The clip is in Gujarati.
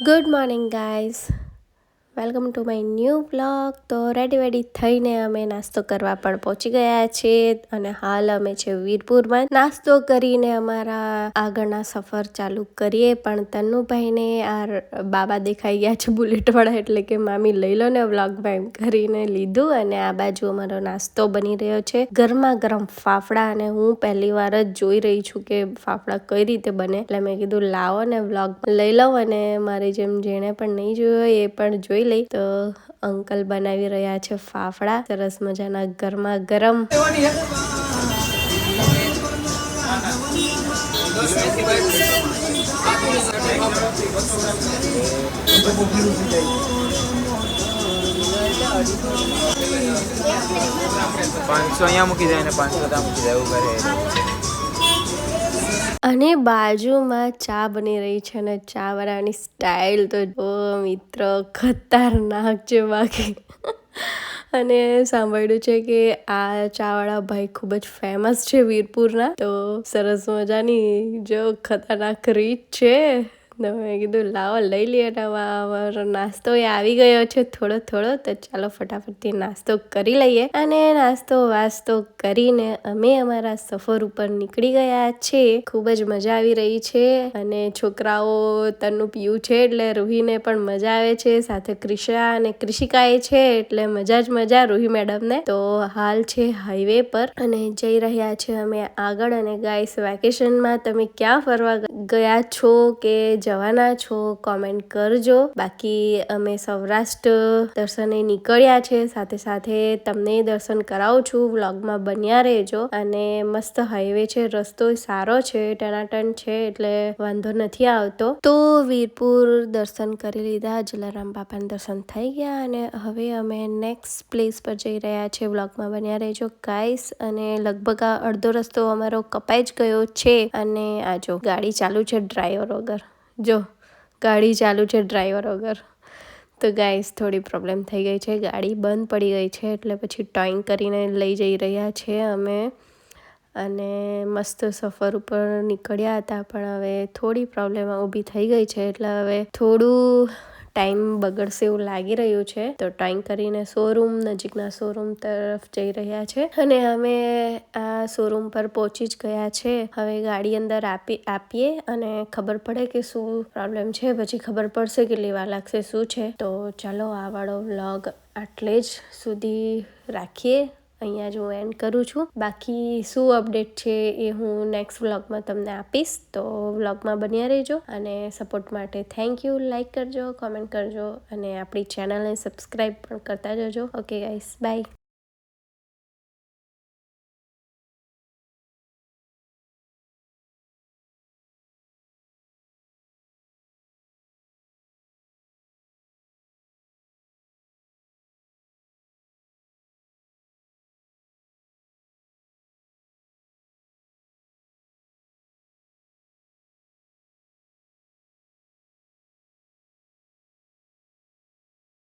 Good morning guys, welcome to my new blog. તો રેડી થઈને અમે નાસ્તો કરવા પણ પહોંચી ગયા છીએ અને હાલ અમે છે વીરપુરમાં. નાસ્તો કરીને અમારા આગળના સફર ચાલુ કરીએ, પણ તન્નુભાઈને આ બાબા દેખાઈ ગયા છે બુલેટવાળા, એટલે કે મામી લઈ લો ને વ્લોગમાં એમ કરીને લીધું. અને આ બાજુ અમારો નાસ્તો બની રહ્યો છે, ગરમા ગરમ ફાફડા. અને હું પહેલી વાર જ જોઈ રહી છું કે ફાફડા કઈ રીતે બને, એટલે મેં કીધું લાવો ને વ્લોગ લઈ લઉં અને મારી જેમ જેણે પણ નહીં જોયો હોય એ પણ જોઈ લઈ. તો અંકલ બનાવી રહ્યા છે ફાફડા, સરસ મજાના ગરમા ગરમ. $500 મૂકી જાય ને 500 મૂકી જાય એવું કરે. અને બાજુમાં ચા બની રહી છે અને ચા બનાવવાની સ્ટાઇલ તો જો મિત્ર, ખતરનાક છે બાકી. અને સાંભળ્યું છે કે આ ચાવાળા ભાઈ ખૂબ જ ફેમસ છે વીરપુરના. તો સરસ મજાની જો ખતરનાક રીત છે. તો મેં કીધું લાવો લઈ લઈએ. અમારો નાસ્તો એ આવી ગયો છે થોડો. તો ચાલો ફટાફટથી નાસ્તો કરી લઈએ. અને નાસ્તો વાસ્તો કરીને અમે અમારા સફર ઉપર નીકળી ગયા છે. ખૂબ જ મજા આવી રહી છે. અને છોકરાઓ તન્નું પીયું છે એટલે રૂહીને પણ મજા આવે છે, સાથે ક્રિશા અને ક્રિશિકાએ છે એટલે મજા જ મજા રૂહી મેડમને. તો હાલ છે હાઈવે પર અને જઈ રહ્યા છે અમે આગળ. અને ગાઈસ, વેકેશનમાં તમે ક્યાં ફરવા ગયા છો કે જવાના છો કોમેન્ટ કરજો. બાકી અમે સૌરાષ્ટ્ર દર્શને નીકળ્યા છે, સાથે તમને દર્શન કરાવું છું, વ્લોગમાં બન્યા રહેજો. અને મસ્ત હાઈવે છે, રસ્તો સારો છે, ટનાટન છે એટલે વાંધો નથી આવતો. તો વીરપુર દર્શન કરી લીધા, જલારામ બાપાના દર્શન થઈ ગયા અને હવે અમે નેક્સ્ટ પ્લેસ પર જઈ રહ્યા છે. વ્લોગમાં બન્યા રહેજો ગાઈસ. અને લગભગ આ અડધો રસ્તો અમારો કપાઈ જ ગયો છે. અને આ જો ગાડી ચાલુ છે ડ્રાઈવર વગર. તો ગાઈસ, થોડી પ્રોબ્લેમ થઈ ગઈ છે, ગાડી બંધ પડી ગઈ છે એટલે પછી ટોઈંગ કરીને લઈ જઈ રહ્યા છે અમે. અને મસ્ત સફર ઉપર નીકળ્યા હતા, પણ હવે થોડી પ્રોબ્લેમ ઊભી થઈ ગઈ છે એટલે હવે થોડું ટાઈમ બગડશે એવું લાગી રહ્યું છે. તો ટોઈંગ કરીને નજીકના શોરૂમ તરફ જઈ રહ્યા છે. અને અમે આ શોરૂમ પર પહોંચી જ ગયા છે. હવે ગાડી અંદર આપીએ અને ખબર પડે કે શું પ્રોબ્લેમ છે, પછી ખબર પડશે કેટલી વાર લાગશે શું છે. તો ચાલો આ વાળો વ્લોગ આટલે જ સુધી રાખીએ, અહીંયા જ હું એન્ડ કરું છું. બાકી શું અપડેટ છે એ હું નેક્સ્ટ વ્લોગમાં તમને આપીશ. તો વ્લોગમાં બન્યા રહેજો અને સપોર્ટ માટે થેન્ક યુ. લાઈક કરજો, કોમેન્ટ કરજો અને આપણી ચેનલને સબસ્ક્રાઈબ પણ કરતા જજો. Okay guys, by.